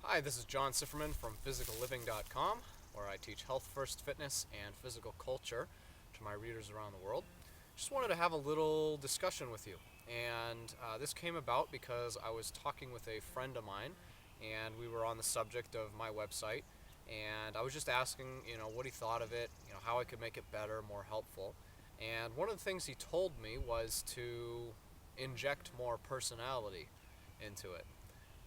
Hi, this is John Sifferman from physicalliving.com, where I teach health first fitness and physical culture to my readers around the world. Just wanted to have a little discussion with you. And this came about because I was talking with a friend of mine, and we were on the subject of my website. And I was just asking, what he thought of it, how I could make it better, more helpful. And one of the things he told me was to inject more personality into it.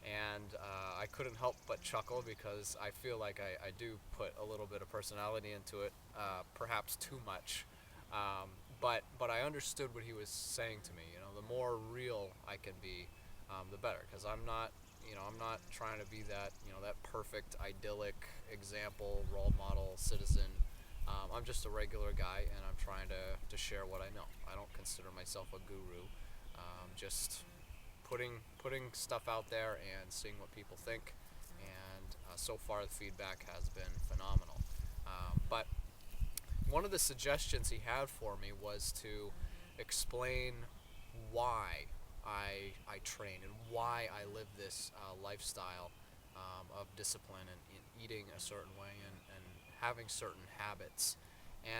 And I couldn't help but chuckle because I feel like I do put a little bit of personality into it, perhaps too much. Um, but I understood what he was saying to me. The more real I can be, the better. Because I'm not trying to be that perfect, idyllic example, role model, citizen. I'm just a regular guy, and I'm trying to share what I know. I don't consider myself a guru. Just putting stuff out there and seeing what people think. And so far, the feedback has been phenomenal. But one of the suggestions he had for me was to explain why I train and why I live this lifestyle of discipline and eating a certain way and having certain habits.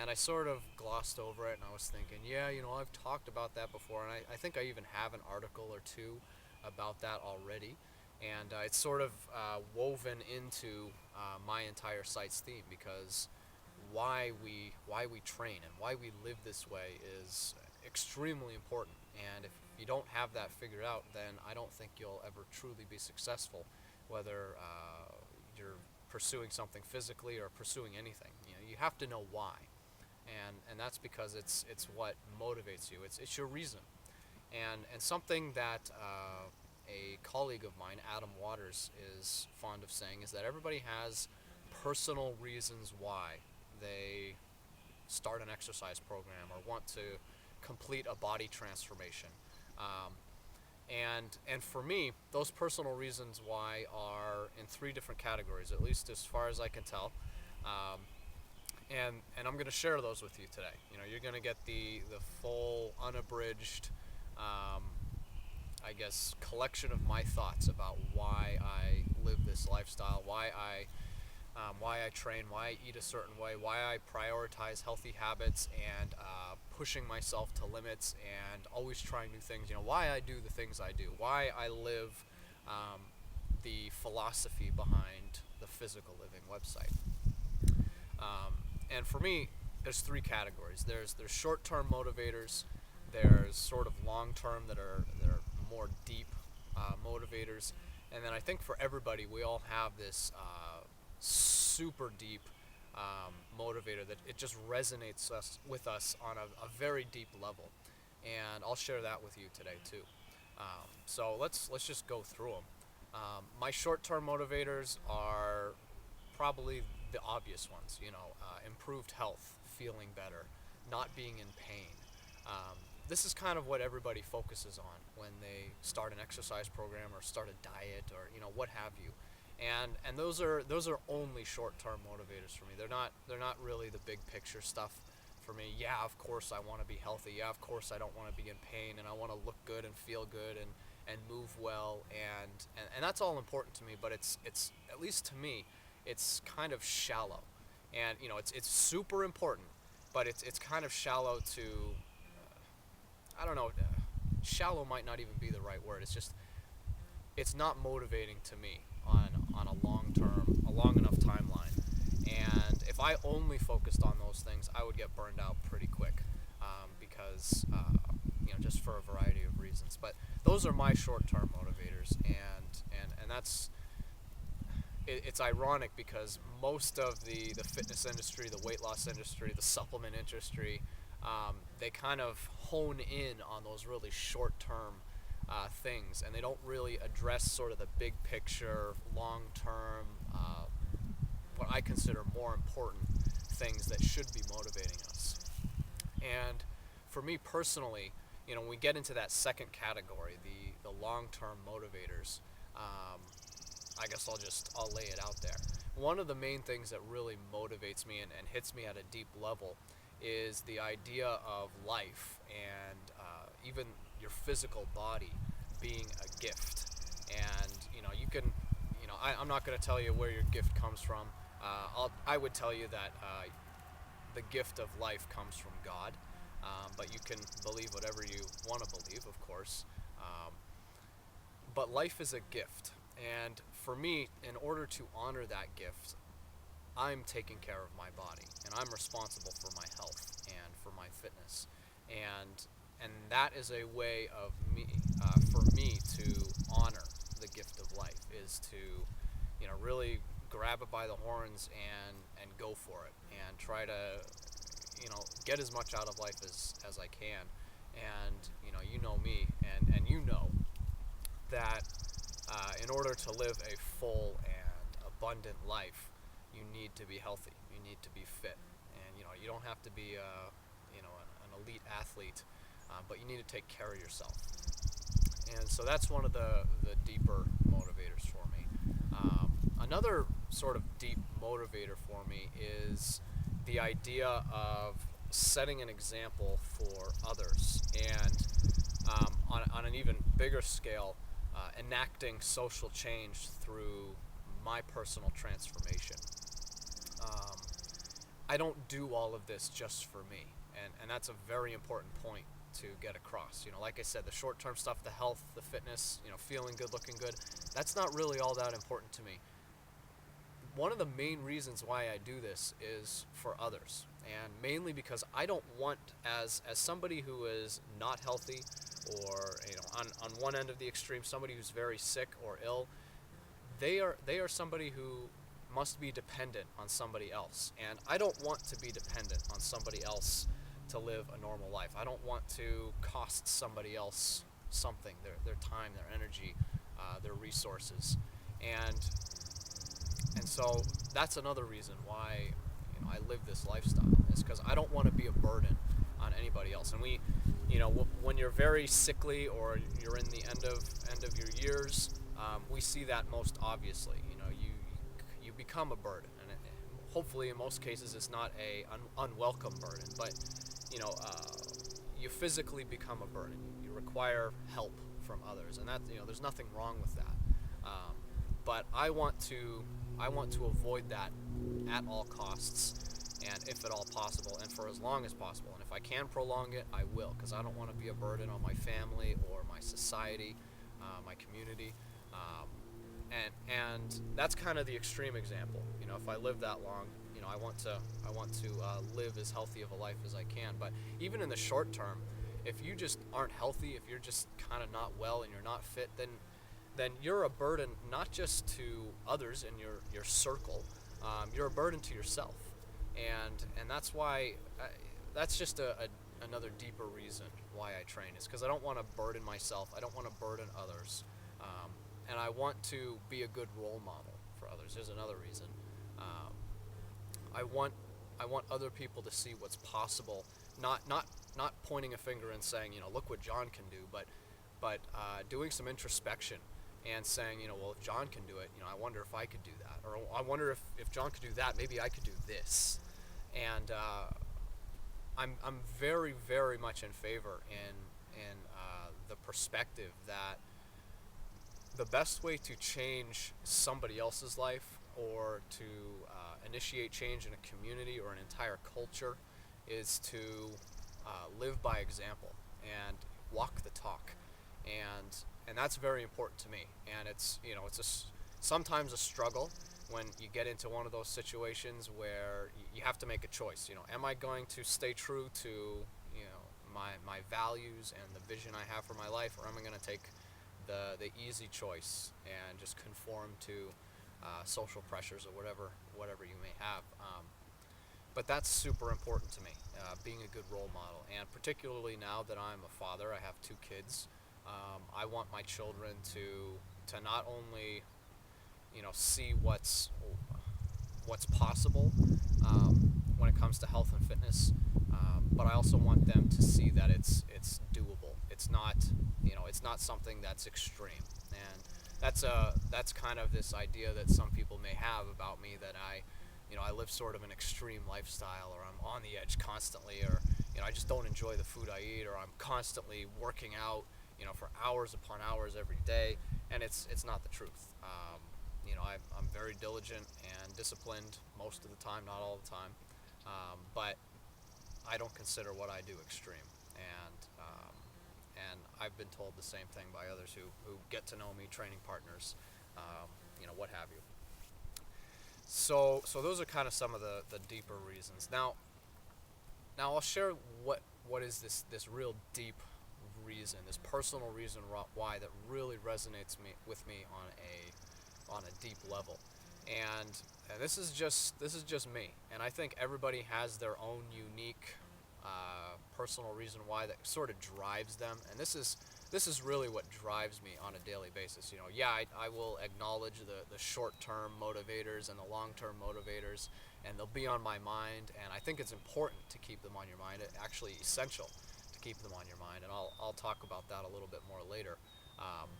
And I sort of glossed over it, and I was thinking, yeah, I've talked about that before, and I think I even have an article or two about that already. And it's sort of woven into my entire site's theme, because why we train and why we live this way is extremely important. And if you don't have that figured out, then I don't think you'll ever truly be successful, whether you're pursuing something physically or pursuing anything. You have to know why, and that's because it's what motivates you. It's your reason. And something that a colleague of mine, Adam Waters, is fond of saying is that everybody has personal reasons why they start an exercise program or want to complete a body transformation. Um, and for me, those personal reasons why are in three different categories, at least as far as I can tell. Um, and I'm going to share those with you today. You're going to get the full, unabridged, um, I guess, collection of my thoughts about why I live this lifestyle, why I train, why I eat a certain way, why I prioritize healthy habits and pushing myself to limits and always trying new things. Why I do the things I do, why I live the philosophy behind the Physical Living website. And for me, there's three categories. There's short-term motivators. There's sort of long-term that are more deep motivators. And then I think for everybody, we all have this super deep motivator that it just resonates with us on a very deep level. And I'll share that with you today too. So let's just go through them. My short-term motivators are probably the obvious ones. Improved health, feeling better, not being in pain. This is kind of what everybody focuses on when they start an exercise program or start a diet or what have you. And those are only short-term motivators for me. They're not really the big picture stuff for me. Yeah, of course I want to be healthy. Yeah, of course I don't want to be in pain, and I want to look good and feel good and move well, and that's all important to me. But it's at least to me, it's kind of shallow, and it's super important, but it's kind of shallow to I don't know. Shallow might not even be the right word. It's not motivating to me on a long enough timeline. And if I only focused on those things, I would get burned out pretty quick, because just for a variety of reasons. But those are my short-term motivators, and that's it's ironic because most of the fitness industry, the weight loss industry, the supplement industry, they kind of hone in on those really short-term things, and they don't really address sort of the big picture, long-term, what I consider more important things that should be motivating us. And for me personally, when we get into that second category, the long-term motivators, I guess I'll lay it out there. One of the main things that really motivates me and hits me at a deep level is the idea of life and even your physical body being a gift. And you can I'm not going to tell you where your gift comes from. I would tell you that the gift of life comes from God, but you can believe whatever you want to believe, of course. But life is a gift, and for me, in order to honor that gift, I'm taking care of my body, and I'm responsible for my health and for my fitness, and that is a way of me, for me to honor the gift of life, is to, really grab it by the horns and go for it, and try to, get as much out of life as I can. And you know me, and you know that in order to live a full and abundant life, you need to be healthy. You need to be fit, and you don't have to be an elite athlete, but you need to take care of yourself. And so that's one of the deeper motivators for me. Another sort of deep motivator for me is the idea of setting an example for others, and on an even bigger scale, enacting social change through my personal transformation. I don't do all of this just for me, and that's a very important point to get across. Like I said, the short-term stuff, the health, the fitness, feeling good, looking good, that's not really all that important to me. One of the main reasons why I do this is for others, and mainly because I don't want, as somebody who is not healthy, or on one end of the extreme, somebody who's very sick or ill, they are somebody who must be dependent on somebody else, and I don't want to be dependent on somebody else to live a normal life. I don't want to cost somebody else something, their time, their energy, their resources, and so that's another reason why I live this lifestyle, is because I don't want to be a burden on anybody else. And we, when you're very sickly or you're in the end of your years, we see that most obviously. You become a burden, and hopefully in most cases it's not a unwelcome burden, but you physically become a burden. You require help from others, and that there's nothing wrong with that. But I want to avoid that at all costs, and if at all possible, and for as long as possible. And if I can prolong it, I will, because I don't want to be a burden on my family or my society, my community. And that's kind of the extreme example. If I live that long, I want to live as healthy of a life as I can. But even in the short term, if you just aren't healthy, if you're just kind of not well and you're not fit, then you're a burden not just to others in your circle. You're a burden to yourself, and that's why that's just another deeper reason why I train, is because I don't want to burden myself. I don't want to burden others. And I want to be a good role model for others. There's another reason. I want other people to see what's possible, not pointing a finger and saying, look what John can do, but doing some introspection and saying, well, if John can do it, I wonder if I could do that, or I wonder if John could do that, maybe I could do this. And I'm very, very much in favor in the perspective that the best way to change somebody else's life, or to initiate change in a community or an entire culture, is to live by example and walk the talk, and that's very important to me. And it's sometimes a struggle when you get into one of those situations where you have to make a choice. Am I going to stay true to my values and the vision I have for my life, or am I going to take the easy choice and just conform to social pressures or whatever you may have. But that's super important to me, being a good role model. And particularly now that I'm a father, I have 2 kids, I want my children to not only see what's possible when it comes to health and fitness, but I also want them to see that it's doable. It's not something that's extreme. And that's kind of this idea that some people may have about me, that I live sort of an extreme lifestyle, or I'm on the edge constantly, or I just don't enjoy the food I eat, or I'm constantly working out for hours upon hours every day. And it's not the truth. I'm very diligent and disciplined most of the time, not all the time, but I don't consider what I do extreme. And I've been told the same thing by others who get to know me, training partners, what have you. So those are kind of some of the deeper reasons. Now I'll share what is this real deep reason, this personal reason why that really resonates with me on a deep level. And this is just me, and I think everybody has their own unique personal reason why that sort of drives them. And this is really what drives me on a daily basis. Yeah, I will acknowledge the short-term motivators and the long-term motivators, and they'll be on my mind, and I think it's important to keep them on your mind. It's actually essential to keep them on your mind, and I'll talk about that a little bit more later.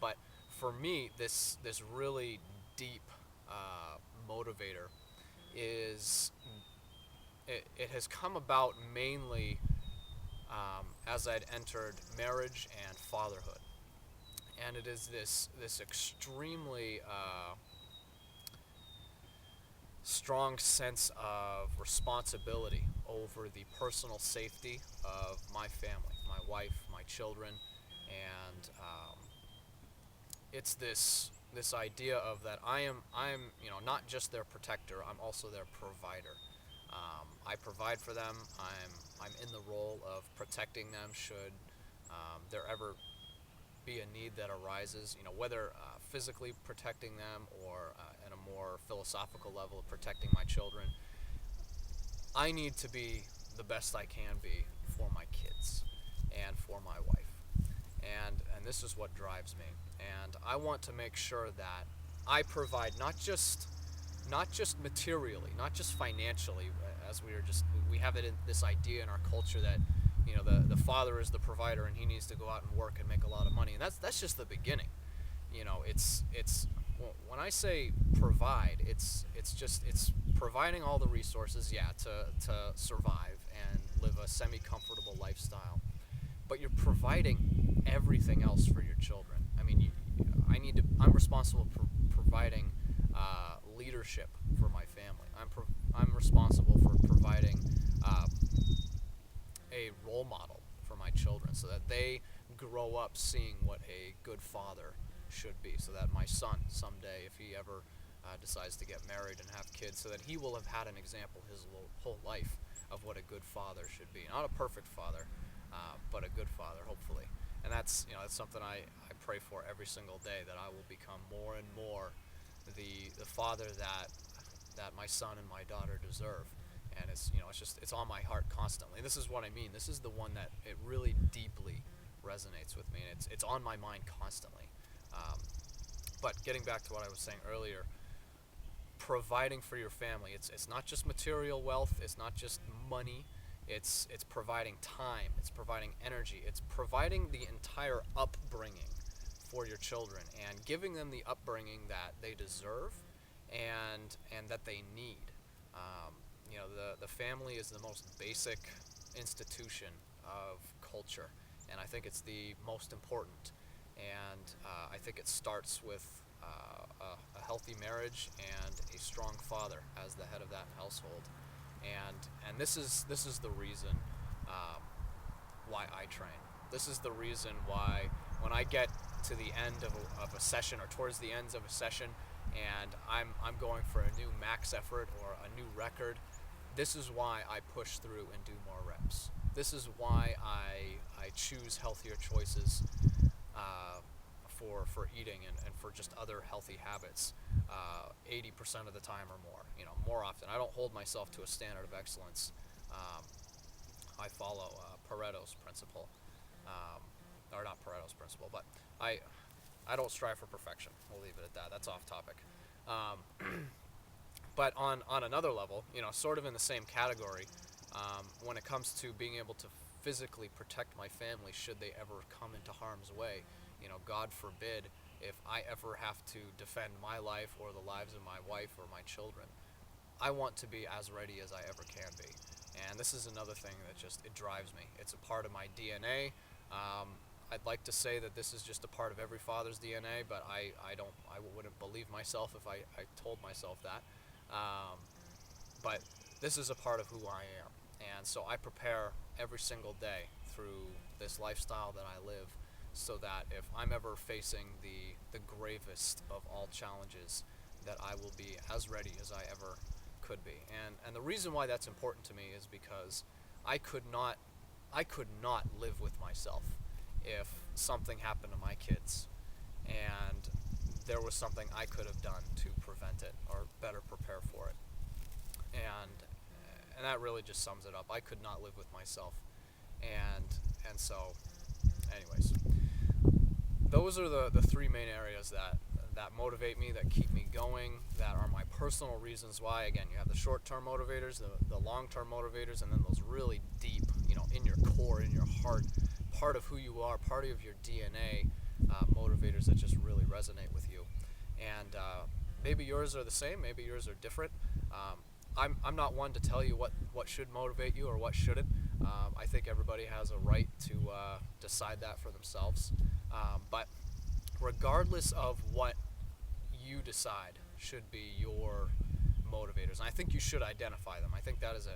But for me, this really deep motivator is it has come about mainly as I'd entered marriage and fatherhood, and it is this extremely strong sense of responsibility over the personal safety of my family, my wife, my children, and it's this idea of that I'm not just their protector, I'm also their provider. I provide for them. I'm in the role of protecting them should there ever be a need that arises. Whether physically protecting them or at a more philosophical level of protecting my children. I need to be the best I can be for my kids and for my wife, and this is what drives me. And I want to make sure that I provide not just materially, not just financially, as we have it in this idea in our culture that the father is the provider and he needs to go out and work and make a lot of money, and that's just the beginning. It's when I say provide, it's providing all the resources, to survive and live a semi-comfortable lifestyle, but you're providing everything else for your children. I mean, I'm responsible for providing leadership for my family. I'm responsible for providing a role model for my children so that they grow up seeing what a good father should be, so that my son someday, if he ever decides to get married and have kids, so that he will have had an example his whole life of what a good father should be. Not a perfect father, but a good father, hopefully. And that's something I pray for every single day, that I will become more and more the father that my son and my daughter deserve. And it's on my heart constantly. And this is what I mean. This is the one that it really deeply resonates with me, and it's on my mind constantly. But getting back to what I was saying earlier, providing for your family, it's not just material wealth, it's not just money, it's providing time, it's providing energy, it's providing the entire upbringing for your children and giving them the upbringing that they deserve and that they need. The family is the most basic institution of culture, and I think it's the most important. And I think it starts with a healthy marriage and a strong father as the head of that household. And this is the reason why I train. This is the reason why when I get to the end of a session, or towards the ends of a session, and I'm going for a new max effort or a new record, this is why I push through and do more reps. This is why I choose healthier choices for eating and for just other healthy habits 80% of the time or more. More often. I don't hold myself to a standard of excellence. I follow Pareto's principle, or not Pareto's principle, but I don't strive for perfection. We'll leave it at that. That's off topic. But on another level, sort of in the same category, when it comes to being able to physically protect my family should they ever come into harm's way, God forbid, if I ever have to defend my life or the lives of my wife or my children, I want to be as ready as I ever can be. And this is another thing that it drives me. It's a part of my DNA. I'd like to say that this is just a part of every father's DNA, but I wouldn't believe myself if I told myself that. But this is a part of who I am. And so I prepare every single day through this lifestyle that I live so that if I'm ever facing the gravest of all challenges, that I will be as ready as I ever could be. And the reason why that's important to me is because I could not live with myself if something happened to my kids and there was something I could have done to prevent it or better prepare for it. And that really just sums it up. I could not live with myself. And so anyways, those are the three main areas that motivate me, that keep me going, that are my personal reasons why. Again, you have the short-term motivators, the long-term motivators, and then those really deep, in your core, in your heart, part of who you are, part of your DNA, motivators that just really resonate with you. And maybe yours are the same, maybe yours are different. I'm not one to tell you what should motivate you or what shouldn't. I think everybody has a right to decide that for themselves. But regardless of what you decide should be your motivators, and I think you should identify them. I think that is an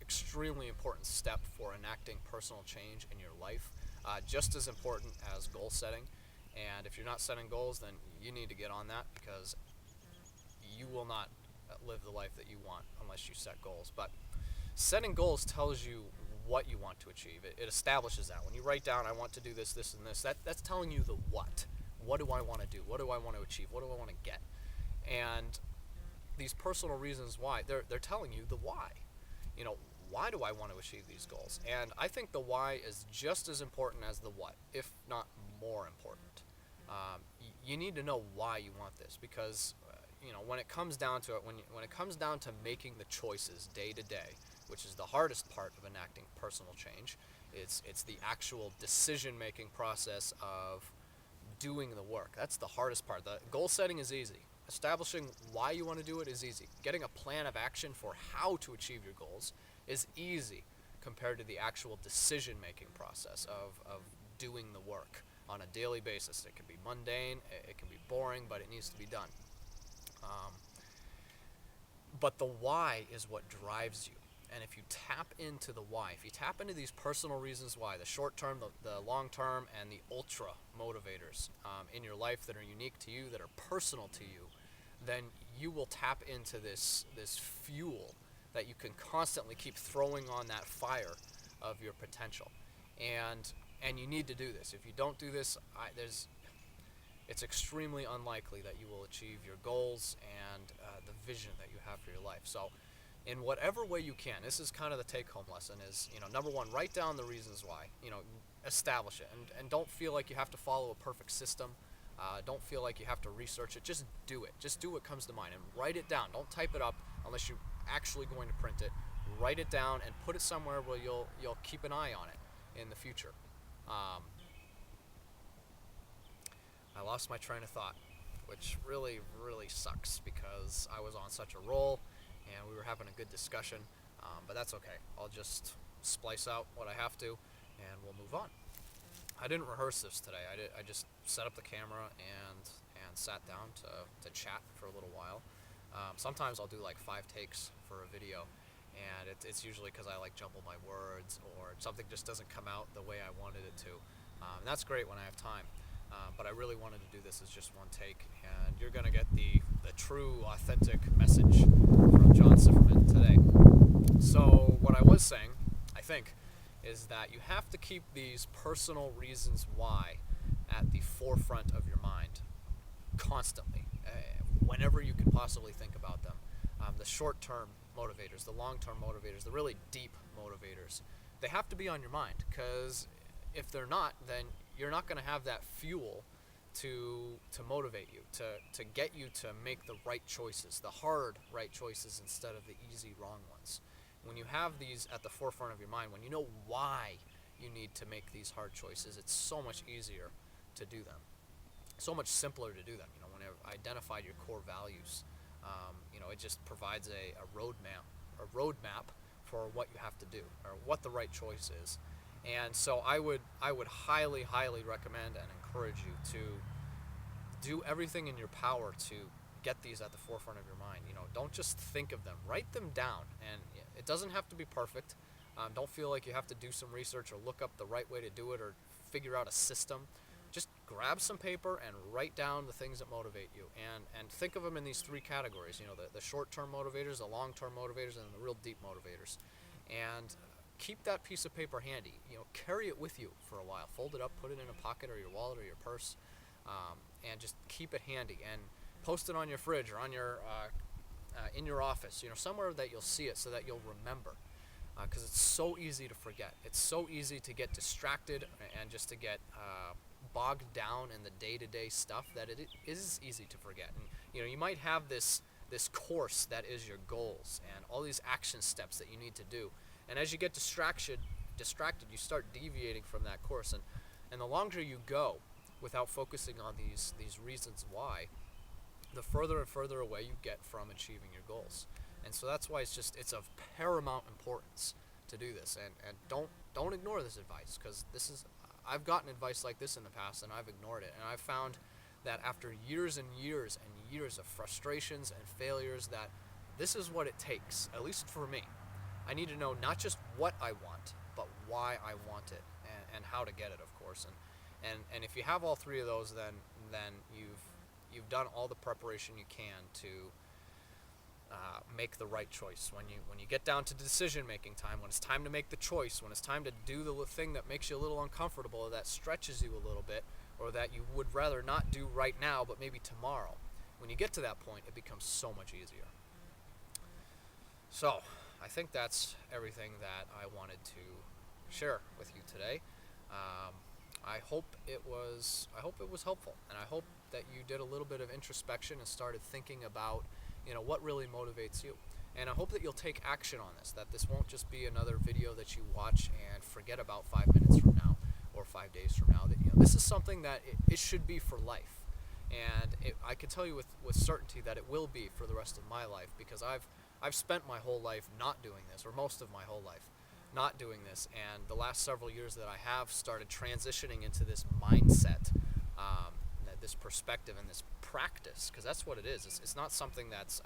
extremely important step for enacting personal change in your life, just as important as goal setting. And if you're not setting goals, then you need to get on that, because you will not live the life that you want unless you set goals. But setting goals tells you what you want to achieve. It establishes that. When you write down, I want to do this, this, and this, that's telling you the what. What do I want to do? What do I want to achieve? What do I want to get? And these personal reasons why, they're telling you the why. Why do I want to achieve these goals? And I think the why is just as important as the what, if not more important. You need to know why you want this, because when it comes down to it, when it comes down to making the choices day to day, which is the hardest part of enacting personal change, it's the actual decision-making process of doing the work. That's the hardest part. The goal setting is easy. Establishing why you want to do it is easy. Getting a plan of action for how to achieve your goals is easy compared to the actual decision-making process of doing the work on a daily basis. It can be mundane, it can be boring, but it needs to be done. But the why is what drives you. And if you tap into the why, if you tap into these personal reasons why, the short term, the long term, and the ultra motivators in your life that are unique to you, that are personal to you, then you will tap into this fuel that you can constantly keep throwing on that fire of your potential. And you need to do this. If you don't do this, it's extremely unlikely that you will achieve your goals and the vision that you have for your life. So in whatever way you can, this is kind of the take-home lesson is, number one, write down the reasons why, establish it. And don't feel like you have to follow a perfect system. Don't feel like you have to research it. Just do it. Just do what comes to mind and write it down. Don't type it up unless you're actually going to print it. Write it down and put it somewhere where you'll keep an eye on it in the future. I lost my train of thought, which really, really sucks because I was on such a roll and we were having a good discussion, but that's okay. I'll just splice out what I have to and we'll move on. I didn't rehearse this today. I just set up the camera and sat down to chat for a little while. Sometimes I'll do like 5 takes for a video, and it's usually because I jumble my words or something just doesn't come out the way I wanted it to. And that's great when I have time. But I really wanted to do this as just one take, and you're going to get the true, authentic message from John Sifferman today. So what I was saying, I think, is that you have to keep these personal reasons why at the forefront of your mind constantly, whenever you can possibly think about them. The short-term motivators, the long-term motivators, the really deep motivators, they have to be on your mind, because if they're not, then you're not going to have that fuel to motivate you, to get you to make the right choices, the hard right choices instead of the easy wrong ones. When you have these at the forefront of your mind, when you know why you need to make these hard choices, it's so much easier to do them. So much simpler to do them. When you've identified your core values, it just provides a roadmap for what you have to do or what the right choice is. And so I would highly, highly recommend and encourage you to do everything in your power to get these at the forefront of your mind. Don't just think of them. Write them down. And it doesn't have to be perfect. Don't feel like you have to do some research or look up the right way to do it or figure out a system. Just grab some paper and write down the things that motivate you. And think of them in these three categories. The short-term motivators, the long-term motivators, and the real deep motivators. And keep that piece of paper handy. Carry it with you for a while. Fold it up, put it in a pocket or your wallet or your purse, and just keep it handy. And post it on your fridge or on your in your office. Somewhere that you'll see it so that you'll remember. Because it's so easy to forget. It's so easy to get distracted and just to get bogged down in the day-to-day stuff that it is easy to forget. And you might have this course that is your goals and all these action steps that you need to do. And as you get distracted, you start deviating from that course. And the longer you go without focusing on these reasons why, the further and further away you get from achieving your goals. And so that's why it's of paramount importance to do this. And don't ignore this advice, because I've gotten advice like this in the past and I've ignored it. And I've found that after years and years and years of frustrations and failures, that this is what it takes, at least for me. I need to know not just what I want, but why I want it and how to get it, of course. And if you have all three of those, then you've done all the preparation you can to make the right choice. When you get down to decision-making time, when it's time to make the choice, when it's time to do the thing that makes you a little uncomfortable or that stretches you a little bit, or that you would rather not do right now but maybe tomorrow, when you get to that point, it becomes so much easier. So I think that's everything that I wanted to share with you today. I hope it was helpful, and I hope that you did a little bit of introspection and started thinking about what really motivates you. And I hope that you'll take action on this, that this won't just be another video that you watch and forget about 5 minutes from now or 5 days from now. That this is something that it should be for life. And I can tell you with certainty that it will be for the rest of my life, because I've spent my whole life not doing this, or most of my whole life not doing this, and the last several years that I have started transitioning into this mindset, this perspective and this practice, because that's what it is. It's not something that's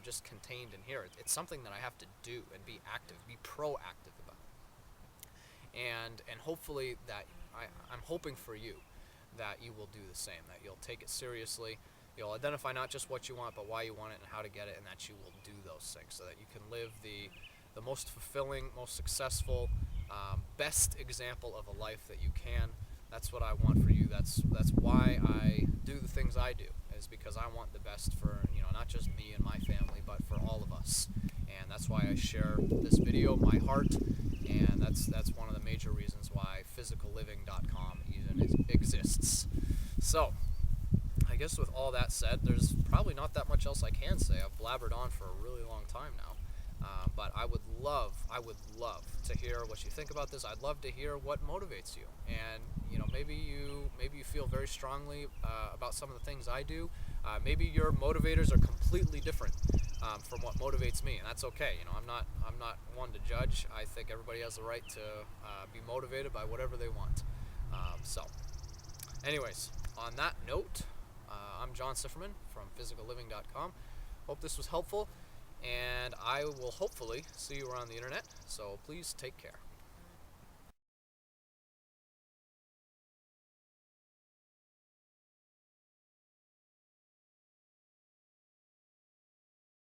just contained in here. It's something that I have to do and be active, be proactive about. And hopefully that I'm hoping for you that you will do the same, that you'll take it seriously. You'll identify not just what you want, but why you want it and how to get it, and that you will do those things so that you can live the most fulfilling, most successful, best example of a life that you can. That's what I want for you. That's why I do the things I do, is because I want the best for not just me and my family, but for all of us. And that's why I share this video, my heart, and that's one of the major reasons why physicalliving.com even exists. So I guess with all that said, there's probably not that much else I can say. I've blabbered on for a really long time now. But I would love to hear what you think about this. I'd love to hear what motivates you, and maybe you feel very strongly about some of the things I do. Maybe your motivators are completely different from what motivates me, and that's okay. I'm not one to judge. I think everybody has the right to be motivated by whatever they want. So, anyways, on that note, I'm John Sifferman from physicalliving.com. Hope this was helpful. And I will hopefully see you around the internet, so please take care.